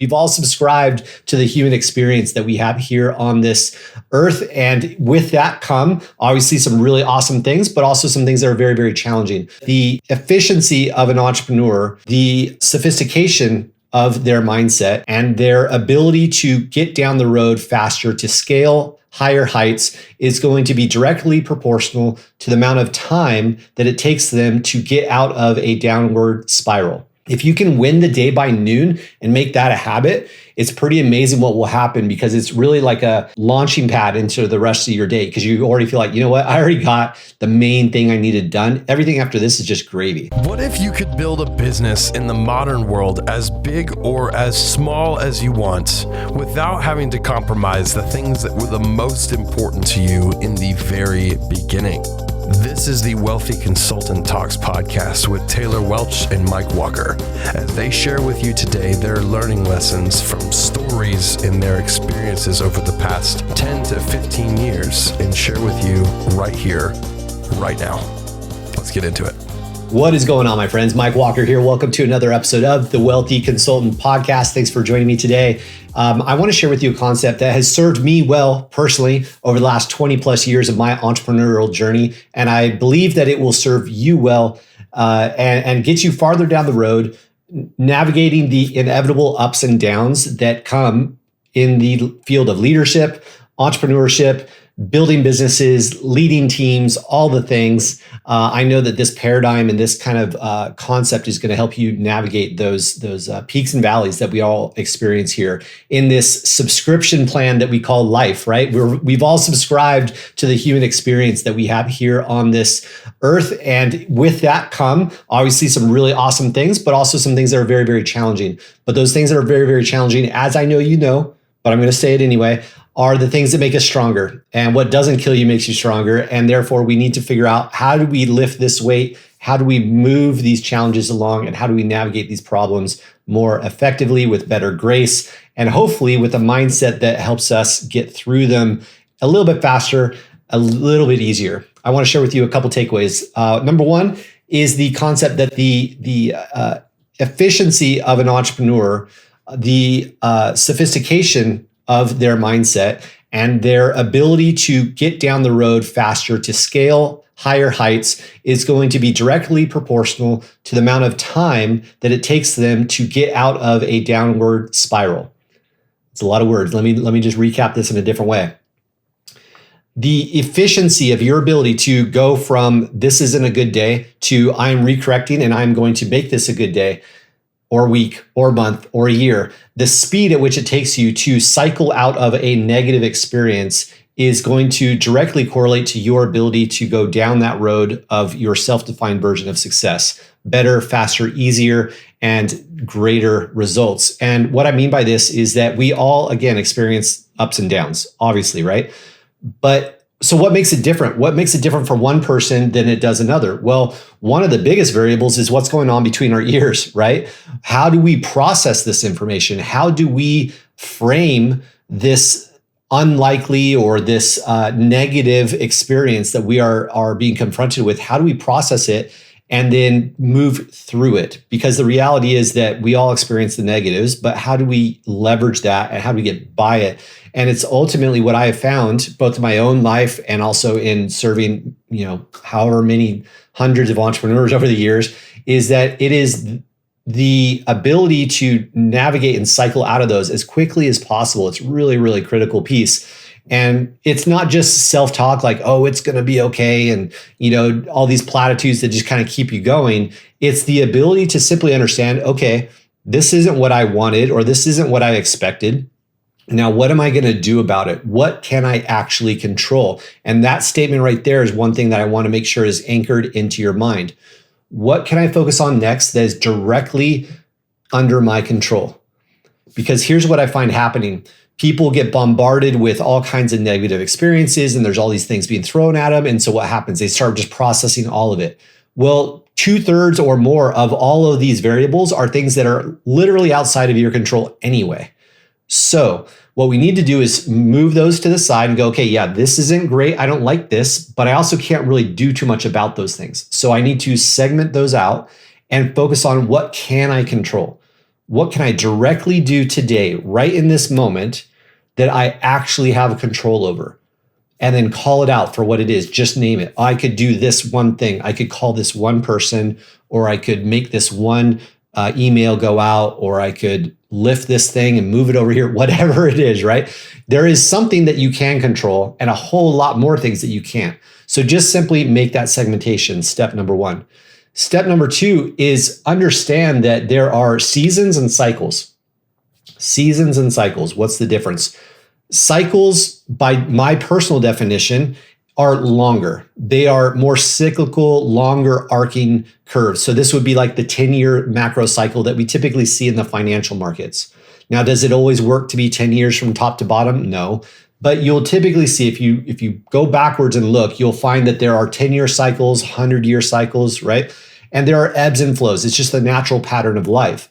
We've all subscribed to the human experience that we have here on this earth. And with that come obviously some really awesome things, but also some things that are very, very challenging. The efficiency of an entrepreneur, the sophistication of their mindset, and their ability to get down the road faster, to scale higher heights, is going to be directly proportional to the amount of time that it takes them to get out of a downward spiral. If you can win the day by noon and make that a habit, it's pretty amazing what will happen, because it's really like a launching pad into the rest of your day, because you already feel like, you know what, I already got the main thing I needed done. Everything after this is just gravy. What if you could build a business in the modern world as big or as small as you want, without having to compromise the things that were the most important to you in the very beginning? This is the Wealthy Consultant Talks podcast with Taylor Welch and Mike Walker, as they share with you today their learning lessons from stories in their experiences over the past 10 to 15 years, and share with you right here, right now. Let's get into it. What is going on, my friends? Mike Walker here. Welcome to another episode of the Wealthy Consultant Podcast. Thanks for joining me today. I want to share with you a concept that has served me well personally over the last 20 plus years of my entrepreneurial journey. And I believe that it will serve you well and get you farther down the road, navigating the inevitable ups and downs that come in the field of leadership, entrepreneurship, building businesses, leading teams, all the things. I know that this paradigm and this kind of concept is going to help you navigate those peaks and valleys that we all experience here in this subscription plan that we call life, right? We've all subscribed to the human experience that we have here on this earth. And with that come obviously some really awesome things, but also some things that are very, very challenging. But those things that are very, very challenging, as I know you know, but I'm going to say it anyway, are the things that make us stronger. And what doesn't kill you makes you stronger. And therefore, we need to figure out, how do we lift this weight? How do we move these challenges along? And how do we navigate these problems more effectively, with better grace, and hopefully with a mindset that helps us get through them a little bit faster, a little bit easier? I want to share with you a couple takeaways. Number one is the concept that the efficiency of an entrepreneur, the sophistication of their mindset, and their ability to get down the road faster, to scale higher heights, is going to be directly proportional to the amount of time that it takes them to get out of a downward spiral. It's a lot of words. Let me just recap this in a different way. The efficiency of your ability to go from this isn't a good day to I'm recorrecting and I'm going to make this a good day, or week, or month, or a year, the speed at which it takes you to cycle out of a negative experience is going to directly correlate to your ability to go down that road of your self-defined version of success. Better, faster, easier, and greater results. And what I mean by this is that we all, again, experience ups and downs, obviously, right? But so what makes it different? What makes it different for one person than it does another? Well, one of the biggest variables is what's going on between our ears, right? How do we process this information? How do we frame this unlikely or this negative experience that we are being confronted with? How do we process it and then move through it? Because the reality is that we all experience the negatives, but how do we leverage that and how do we get by it? And it's ultimately what I have found, both in my own life and also in serving, however many hundreds of entrepreneurs over the years, is that it is the ability to navigate and cycle out of those as quickly as possible. It's really, really critical piece. And it's not just self-talk like, oh, it's going to be okay. And, all these platitudes that just kind of keep you going. It's the ability to simply understand, okay, this isn't what I wanted, or this isn't what I expected. Now, what am I going to do about it? What can I actually control? And that statement right there is one thing that I want to make sure is anchored into your mind. What can I focus on next that is directly under my control? Because here's what I find happening. People get bombarded with all kinds of negative experiences, and there's all these things being thrown at them. And so what happens? They start just processing all of it. Well, 2/3 or more of all of these variables are things that are literally outside of your control anyway. So what we need to do is move those to the side and go, okay, yeah, this isn't great. I don't like this, but I also can't really do too much about those things. So I need to segment those out and focus on what can I control? What can I directly do today, right in this moment, that I actually have control over? And then call it out for what it is. Just name it. I could do this one thing. I could call this one person, or I could make this one email go out, or I could lift this thing and move it over here, whatever it is, right? There is something that you can control and a whole lot more things that you can't. So just simply make that segmentation, step number one. Step number two is understand that there are seasons and cycles. Seasons and cycles. What's the difference? Cycles, by my personal definition, are longer. They are more cyclical, longer arcing curves. So this would be like the 10-year macro cycle that we typically see in the financial markets. Now, does it always work to be 10 years from top to bottom? No. But you'll typically see, if you go backwards and look, you'll find that there are 10-year cycles, 100-year cycles, right? And there are ebbs and flows. It's just the natural pattern of life.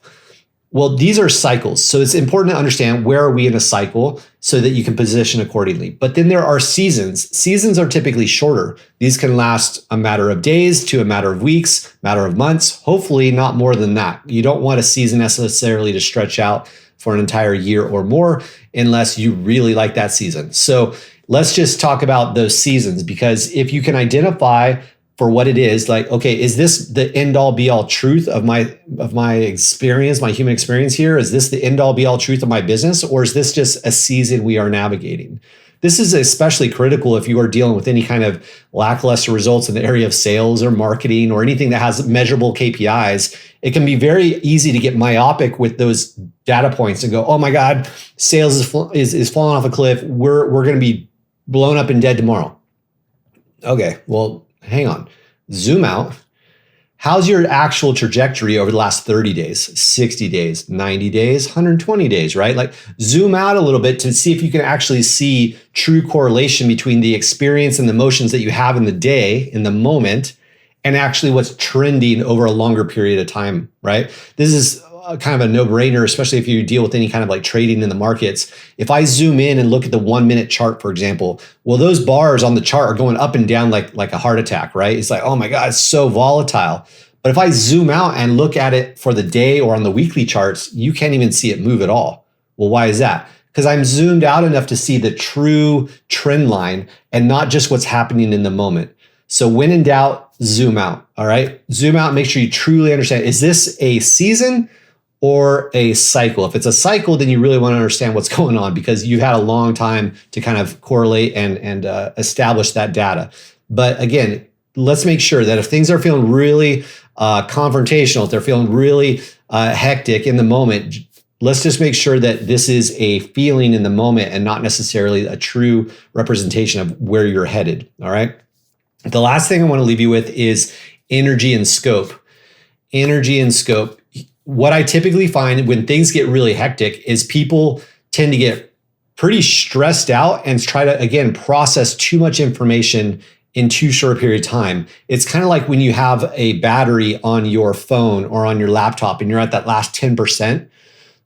Well, these are cycles. So it's important to understand where are we in a cycle so that you can position accordingly. But then there are seasons. Seasons are typically shorter. These can last a matter of days to a matter of weeks, matter of months, hopefully not more than that. You don't want a season necessarily to stretch out for an entire year or more unless you really like that season. So let's just talk about those seasons, because if you can identify for what it is, like, okay, is this the end all be all truth of my experience, my human experience here? Is this the end all be all truth of my business? Or is this just a season we are navigating? This is especially critical if you are dealing with any kind of lackluster results in the area of sales or marketing or anything that has measurable KPIs. It can be very easy to get myopic with those data points and go, oh my God, sales is falling off a cliff. We're going to be blown up and dead tomorrow. Okay, well, hang on, zoom out. How's your actual trajectory over the last 30 days, 60 days, 90 days, 120 days, right? Like zoom out a little bit to see if you can actually see true correlation between the experience and the emotions that you have in the day, in the moment, and actually what's trending over a longer period of time, right? This is kind of a no-brainer, especially if you deal with any kind of like trading in the markets. If I zoom in and look at the 1 minute chart, for example, well, those bars on the chart are going up and down like a heart attack, right? It's like, oh my God, it's so volatile. But if I zoom out and look at it for the day or on the weekly charts, you can't even see it move at all. Well, why is that? Because I'm zoomed out enough to see the true trend line and not just what's happening in the moment. So when in doubt, zoom out, all right? Zoom out and make sure you truly understand, is this a season or a cycle? If it's a cycle, then you really want to understand what's going on, because you've had a long time to kind of correlate and establish that data. But again, let's make sure that if things are feeling really confrontational, if they're feeling really hectic in the moment, let's just make sure that this is a feeling in the moment and not necessarily a true representation of where you're headed, all right? The last thing I want to leave you with is energy and scope. Energy and scope. What I typically find when things get really hectic is people tend to get pretty stressed out and try to, again, process too much information in too short a period of time. It's kind of like when you have a battery on your phone or on your laptop and you're at that last 10%,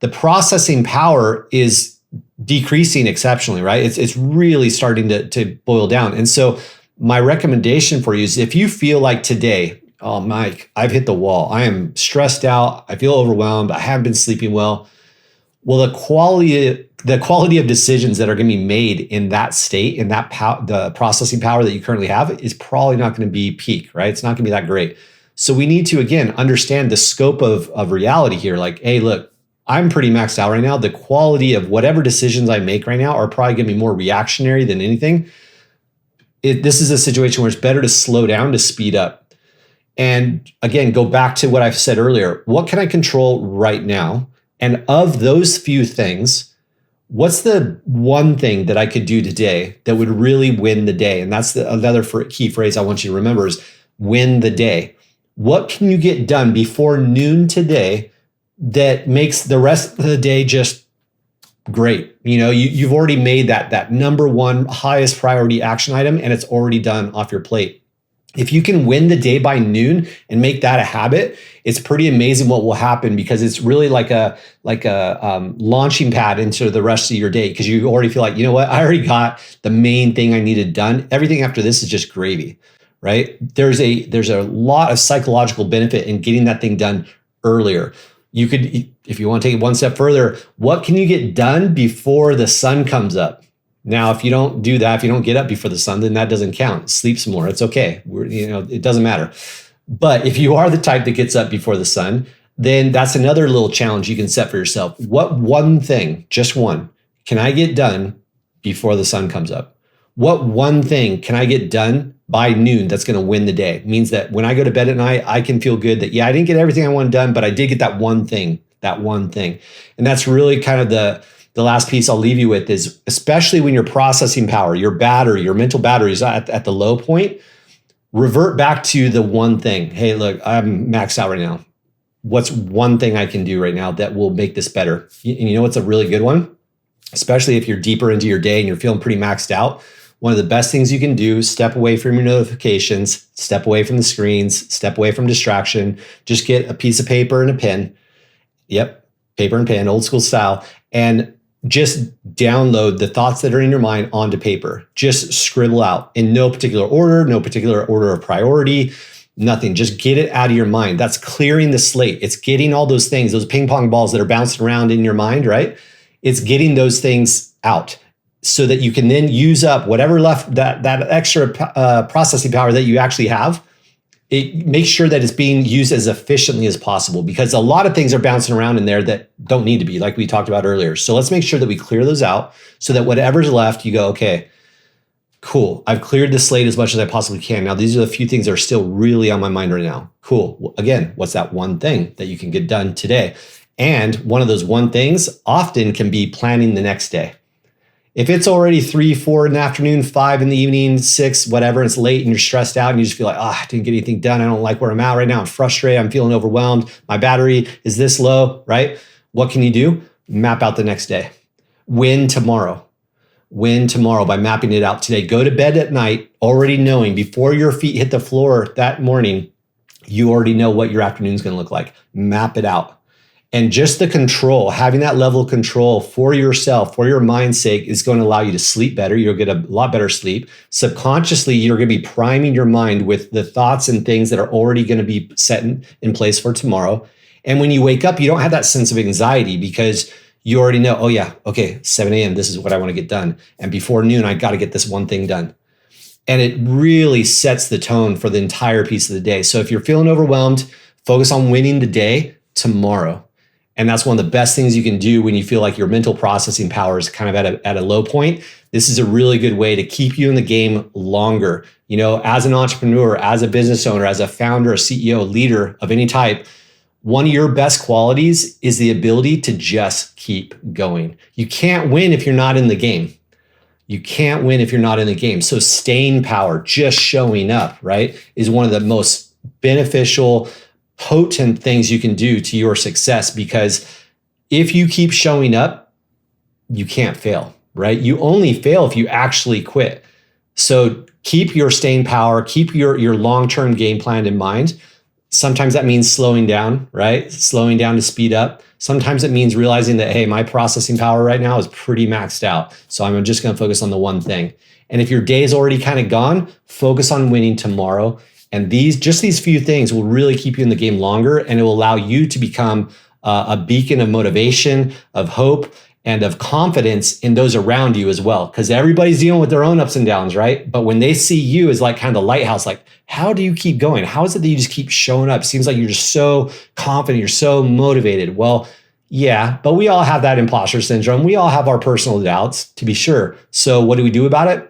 the processing power is decreasing exceptionally, right? It's really starting to boil down. And so my recommendation for you is, if you feel like today, oh, Mike, I've hit the wall. I am stressed out. I feel overwhelmed. I haven't been sleeping well. Well, the quality of decisions that are going to be made in that state, in that the processing power that you currently have, is probably not going to be peak, right? It's not going to be that great. So we need to, again, understand the scope of reality here. Like, hey, look, I'm pretty maxed out right now. The quality of whatever decisions I make right now are probably going to be more reactionary than anything. This is a situation where it's better to slow down to speed up. And again, go back to what I've said earlier. What can I control right now? And of those few things, what's the one thing that I could do today that would really win the day? And that's another key phrase I want you to remember is win the day. What can you get done before noon today that makes the rest of the day just great? You know, you've already made that number one highest priority action item, and it's already done off your plate. If you can win the day by noon and make that a habit, it's pretty amazing what will happen, because it's really like a launching pad into the rest of your day, because you already feel like, you know what, I already got the main thing I needed done. Everything after this is just gravy, right? There's a lot of psychological benefit in getting that thing done earlier. You could, if you want to take it one step further, what can you get done before the sun comes up? Now, if you don't do that, if you don't get up before the sun, then that doesn't count. Sleep some more. It's okay. It doesn't matter. But if you are the type that gets up before the sun, then that's another little challenge you can set for yourself. What one thing, just one, can I get done before the sun comes up? What one thing can I get done by noon that's going to win the day? It means that when I go to bed at night, I can feel good that, yeah, I didn't get everything I wanted done, but I did get that one thing. And that's really kind of the last piece I'll leave you with is, especially when your processing power, your battery, your mental battery is at the low point, revert back to the one thing. Hey, look, I'm maxed out right now. What's one thing I can do right now that will make this better? And you know what's a really good one? Especially if you're deeper into your day and you're feeling pretty maxed out. One of the best things you can do, step away from your notifications, step away from the screens, step away from distraction. Just get a piece of paper and a pen. Yep, paper and pen, old school style. And just download the thoughts that are in your mind onto paper. Just scribble out in no particular order of priority, nothing. Just get it out of your mind. That's clearing the slate. It's getting all those things, those ping pong balls that are bouncing around in your mind, right? It's getting those things out so that you can then use up whatever left, that extra processing power that you actually have. It makes sure that it's being used as efficiently as possible, because a lot of things are bouncing around in there that don't need to be, like we talked about earlier. So let's make sure that we clear those out so that whatever's left, you go, okay, cool. I've cleared the slate as much as I possibly can. Now, these are the few things that are still really on my mind right now. Cool. Again, what's that one thing that you can get done today? And one of those one things often can be planning the next day. If it's already 3, 4 in the afternoon, 5 in the evening, 6, whatever, it's late and you're stressed out and you just feel like, I didn't get anything done. I don't like where I'm at right now. I'm frustrated. I'm feeling overwhelmed. My battery is this low, right? What can you do? Map out the next day. Win tomorrow. Win tomorrow by mapping it out today. Go to bed at night already knowing before your feet hit the floor that morning, you already know what your afternoon is going to look like. Map it out. And just the control, having that level of control for yourself, for your mind's sake, is going to allow you to sleep better. You'll get a lot better sleep. Subconsciously, you're going to be priming your mind with the thoughts and things that are already going to be set in place for tomorrow. And when you wake up, you don't have that sense of anxiety because you already know, oh yeah, okay, 7 a.m., this is what I want to get done. And before noon, I got to get this one thing done. And it really sets the tone for the entire piece of the day. So if you're feeling overwhelmed, focus on winning the day tomorrow. And that's one of the best things you can do when you feel like your mental processing power is kind of at a low point. This is a really good way to keep you in the game longer. You know, as an entrepreneur, as a business owner, as a founder, a CEO, a leader of any type, one of your best qualities is the ability to just keep going. You can't win if you're not in the game. You can't win if you're not in the game. So staying power, just showing up, right, is one of the most beneficial, potent things you can do to your success, because if you keep showing up, you can't fail, right? You only fail if you actually quit. So keep your staying power, keep your long-term game plan in mind. Sometimes that means slowing down, right? Slowing down to speed up. Sometimes it means realizing that, hey, my processing power right now is pretty maxed out. So I'm just going to focus on the one thing. And if your day is already kind of gone, focus on winning tomorrow. And these few things will really keep you in the game longer, and it will allow you to become a beacon of motivation, of hope, and of confidence in those around you as well. Because everybody's dealing with their own ups and downs, right? But when they see you as like kind of the lighthouse, like, how do you keep going? How is it that you just keep showing up? It seems like you're just so confident, you're so motivated. Well, yeah, but we all have that imposter syndrome. We all have our personal doubts, to be sure. So what do we do about it?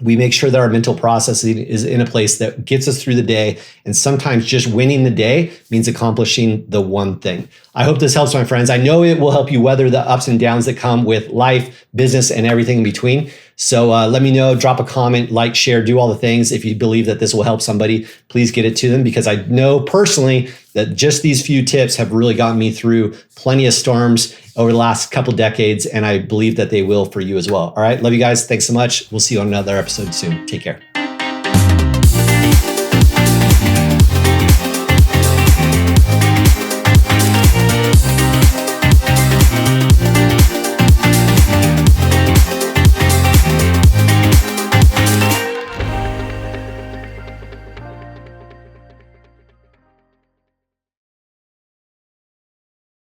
We make sure that our mental processing is in a place that gets us through the day. And sometimes just winning the day means accomplishing the one thing. I hope this helps, my friends. I know it will help you weather the ups and downs that come with life, business, and everything in between. So let me know, drop a comment, like, share, do all the things. If you believe that this will help somebody, please get it to them, because I know personally that just these few tips have really gotten me through plenty of storms over the last couple decades, and I believe that they will for you as well. All right, love you guys. Thanks so much. We'll see you on another episode soon. Take care.